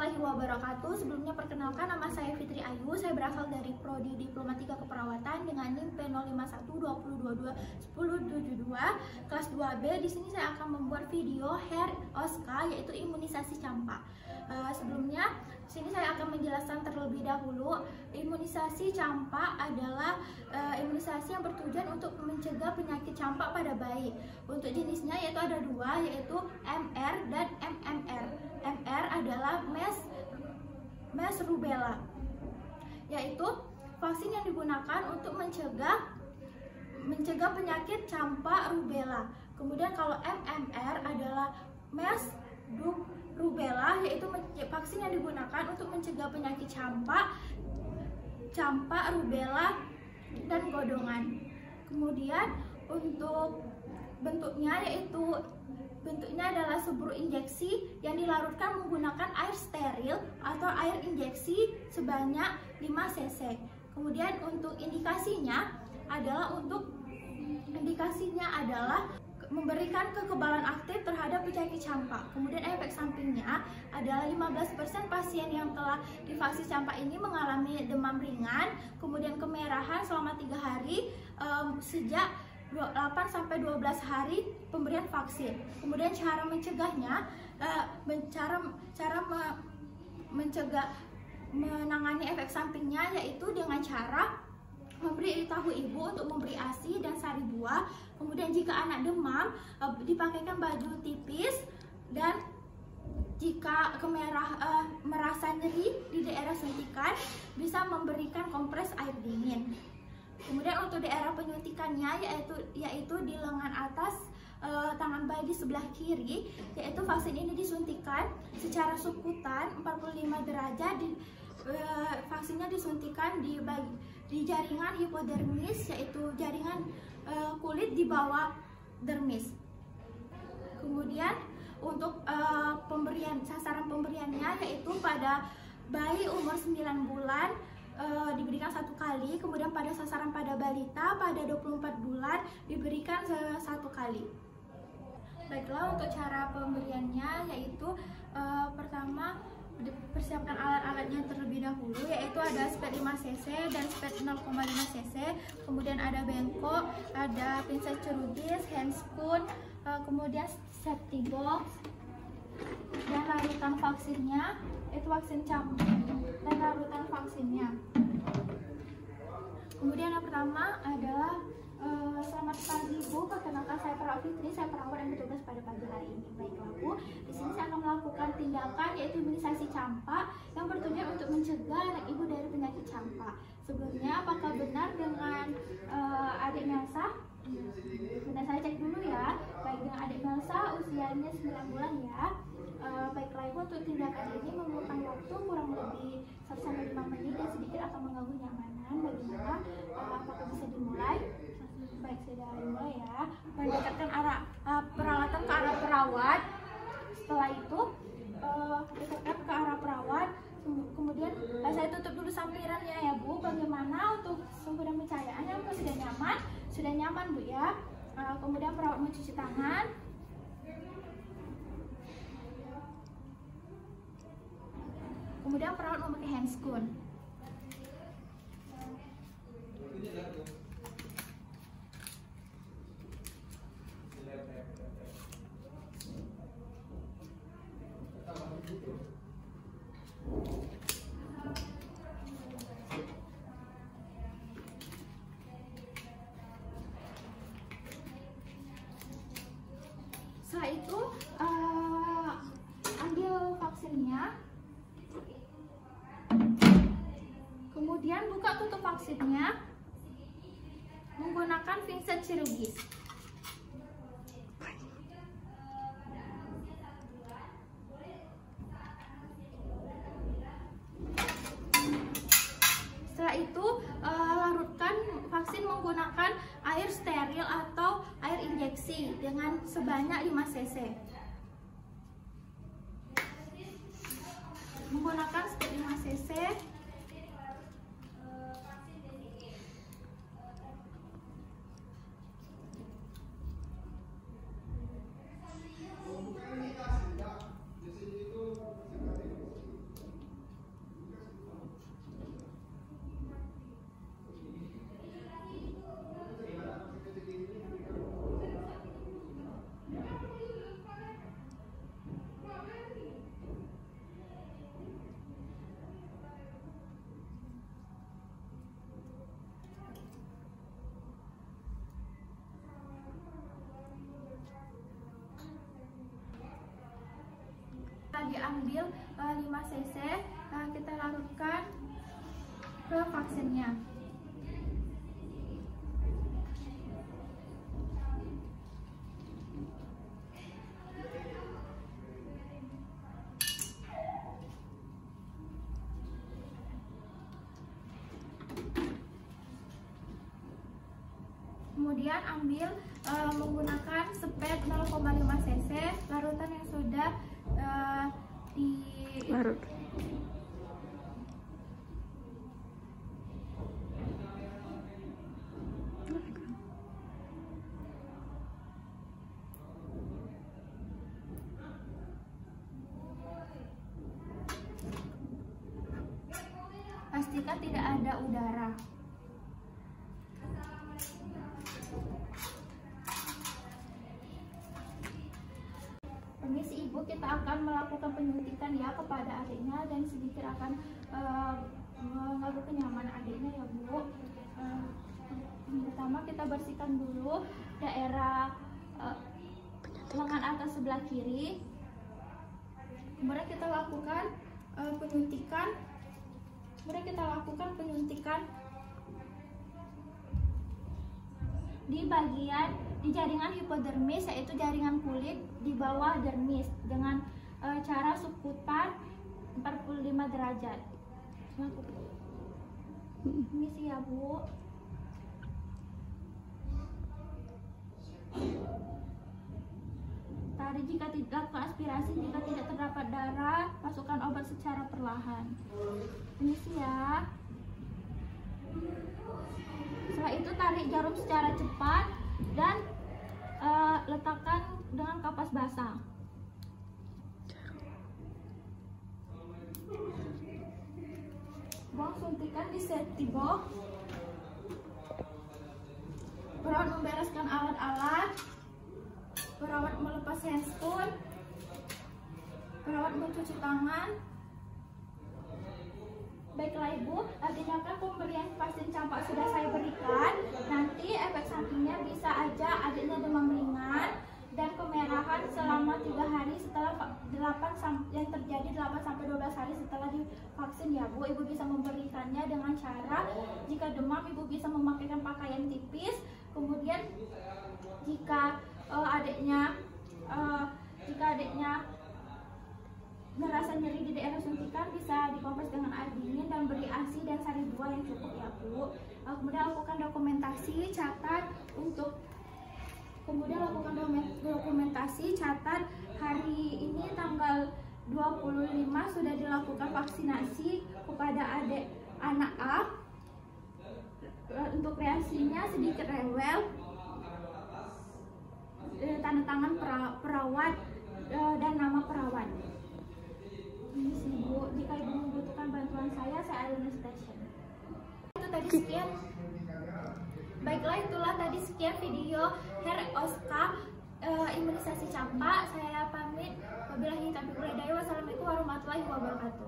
warahmatullahi wabarakatuh. Sebelumnya perkenalkan, nama saya Fitri Ayu. Saya berasal dari Prodi Diplomatika Keperawatan dengan NIM P05120201072 kelas 2B. Di sini saya akan membuat video hair OSCA, yaitu imunisasi campak. Sebelumnya, di sini saya akan menjelaskan terlebih dahulu. Imunisasi campak adalah imunisasi yang bertujuan untuk mencegah penyakit campak pada bayi. Untuk jenisnya yaitu ada dua, yaitu MR dan MMR. MR adalah MERS rubella, yaitu vaksin yang digunakan untuk mencegah penyakit campak rubella. Kemudian kalau MMR adalah MERS rubella, yaitu vaksin yang digunakan untuk mencegah penyakit campak rubella dan godongan. Kemudian untuk bentuknya adalah sebuah injeksi yang dilarutkan menggunakan air steril atau air injeksi sebanyak 5 cc. Kemudian untuk indikasinya adalah memberikan kekebalan aktif terhadap penyakit campak. Kemudian efek sampingnya adalah 15% pasien yang telah divaksin campak ini mengalami demam ringan, kemudian kemerahan selama 3 hari sejak 8-12 hari pemberian vaksin. Kemudian cara mencegahnya, menangani efek sampingnya yaitu dengan cara memberi tahu ibu untuk memberi ASI dan sari buah. Kemudian jika anak demam, dipakaikan baju tipis, dan jika merasa nyeri di daerah suntikan, bisa memberikan kompres air dingin. Kemudian untuk daerah penyuntikannya yaitu di lengan atas tangan bayi di sebelah kiri, yaitu vaksin ini disuntikan secara sukutan 45 derajat. Vaksinnya disuntikan di jaringan hipodermis, yaitu jaringan kulit di bawah dermis. Kemudian untuk sasaran pemberiannya yaitu pada bayi umur 9 bulan diberikan 1 kali, kemudian pada sasaran pada balita pada 24 bulan diberikan 1 kali. Baiklah, untuk cara pemberiannya yaitu pertama persiapkan alat-alatnya terlebih dahulu, yaitu ada spet 5 cc dan spet 0,5 cc, kemudian ada bengkok, ada pinset cerudis, handscoon, kemudian safety box, dan larutan vaksinnya, itu vaksin campak dan larutan vaksinnya. Kemudian yang pertama adalah selamat pagi Bu, perkenalkan saya Perawat Fitri, saya perawat yang bertugas pada pagi hari ini. Baiklah Bu, di sini saya akan melakukan tindakan yaitu imunisasi campak yang bertujuan untuk mencegah anak ibu dari penyakit campak. Sebelumnya, apakah benar dengan adik Melsa? Benar, saya cek dulu ya. Baik, dengan adik Melsa usianya 9 bulan ya. Baiklah Ibu, untuk tindakan ini memerlukan waktu kurang lebih 1-5 menit dan sedikit akan mengganggu nyamanan. Bagaimana? Apakah bisa dimulai? Baik, sudah dimulai ya. Mendekatkan peralatan ke arah perawat. Setelah itu dekatkan ke arah perawat. Kemudian saya tutup dulu sampirannya ya Bu. Bagaimana untuk sumber pencahayaannya? Apa sudah nyaman? Sudah nyaman Bu ya. Kemudian perawat mencuci tangan. Kemudian perawat memakai handscoon. Setelah itu ambil vaksinnya, kemudian buka tutup vaksinnya menggunakan pinset chirurgis. Setelah itu larutkan vaksin menggunakan air steril atau air injeksi dengan sebanyak 5 cc. Menggunakan spet 5 cc. diambil 5 cc, kita larutkan ke vaksinnya. Kemudian ambil menggunakan spet 0,5 cc larutan yang sudah larut. Pastikan tidak ada udara. Permisi Ibu, kita akan melakukan penyuntikan ya kepada adiknya dan sedikit akan mengganggu kenyamanan adiknya ya Bu. Pertama kita bersihkan dulu daerah lengan atas sebelah kiri. Kemudian kita lakukan penyuntikan. Di jaringan hipodermis, yaitu jaringan kulit di bawah dermis dengan cara subkutan 45 derajat. Permisi ya Bu. Tarik jika tidak, lakukan aspirasi jika tidak terdapat darah, masukkan obat secara perlahan. Permisi ya. Setelah itu tarik jarum secara cepat dan letakkan dengan kapas basah. Buang suntikan di safety box. Perawat membereskan alat-alat. Perawat melepas handscoon. Perawat mencuci tangan. Baiklah Ibu, artinya kan pemberian vaksin campak sudah saya berikan. Nanti efek sampingnya bisa aja adiknya demam ringan dan kemerahan selama 3 hari setelah yang terjadi 8-12 hari setelah divaksin ya Bu. Ibu bisa memberikannya dengan cara jika demam Ibu bisa memakaikan pakaian tipis. Kemudian jika adiknya merasa nyeri di daerah suntikan, bisa dikompres dengan air dingin dan beri ASI dan sari buah yang cukup ya Bu. Kemudian lakukan dokumentasi, catat hari ini tanggal 25 sudah dilakukan vaksinasi kepada anak A. Untuk reaksinya sedikit rewel, tanda tangan perawat dan nama perawat. Ini sih Bu, jika Ibu membutuhkan bantuan saya ada di station. Itu tadi sekian. Baiklah, itulah tadi sekian video Oska imunisasi campak. Saya pamit. Wabillahi taufiq wal hidayah. Wassalamualaikum warahmatullahi wabarakatuh.